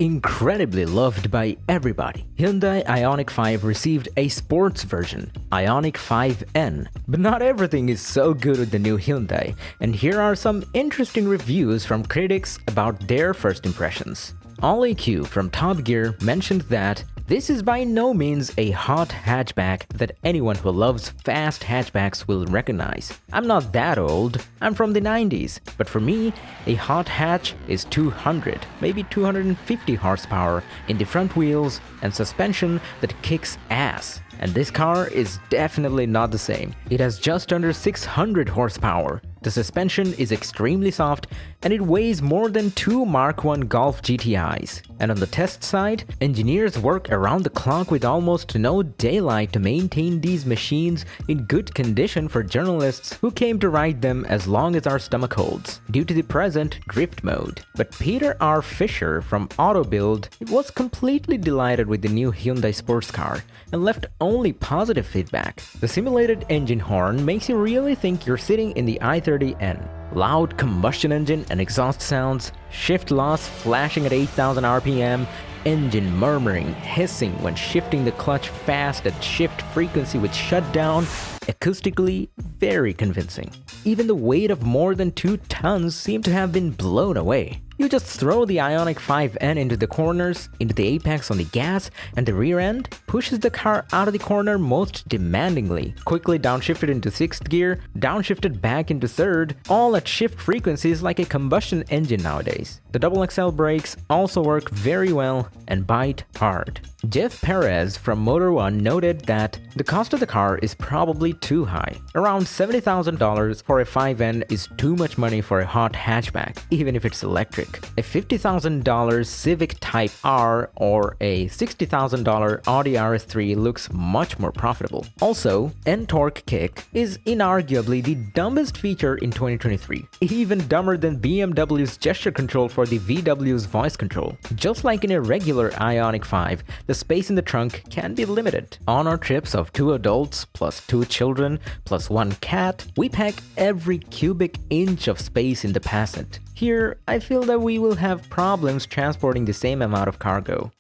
incredibly loved by everybody. Hyundai IONIQ 5 received a sports version, IONIQ 5N. But not everything is so good with the new Hyundai, and here are some interesting reviews from critics about their first impressions. Ollie Q from Top Gear mentioned that this is by no means a hot hatchback that anyone who loves fast hatchbacks will recognize. I'm not that old, I'm from the 90s, but for me, a hot hatch is 200, maybe 250 horsepower in the front wheels and suspension that kicks ass. And this car is definitely not the same. It has just under 600 horsepower. The suspension is extremely soft and it weighs more than two Mark I Golf GTIs. And on the test side, engineers work around the clock with almost no daylight to maintain these machines in good condition for journalists who came to ride them as long as our stomach holds, due to the present drift mode. But Peter R. Fisher from AutoBuild was completely delighted with the new Hyundai sports car and left only positive feedback. The simulated engine horn makes you really think you're sitting in the i30N. Loud combustion engine and exhaust sounds, shift loss flashing at 8,000 RPM, engine murmuring, hissing when shifting the clutch fast at shift frequency with shutdown, acoustically very convincing. Even the weight of more than 2 tons seemed to have been blown away. You just throw the IONIQ 5N into the corners, into the apex on the gas, and the rear end pushes the car out of the corner most demandingly. Quickly downshifted into 6th gear, downshifted back into 3rd, all at shift frequencies like a combustion engine nowadays. The double XL brakes also work very well and bite hard. Jeff Perez from Motor One noted that the cost of the car is probably too high. Around $70,000 for a 5N is too much money for a hot hatchback, even if it's electric. A $50,000 Civic Type R or a $60,000 Audi RS3 looks much more profitable. Also, N-Torque Kick is inarguably the dumbest feature in 2023, even dumber than BMW's gesture control for the VW's voice control. Just like in a regular IONIQ 5, the space in the trunk can be limited. On our trips of 2 adults plus 2 children plus 1 cat, we pack every cubic inch of space in the Passat. Here, I feel that we will have problems transporting the same amount of cargo.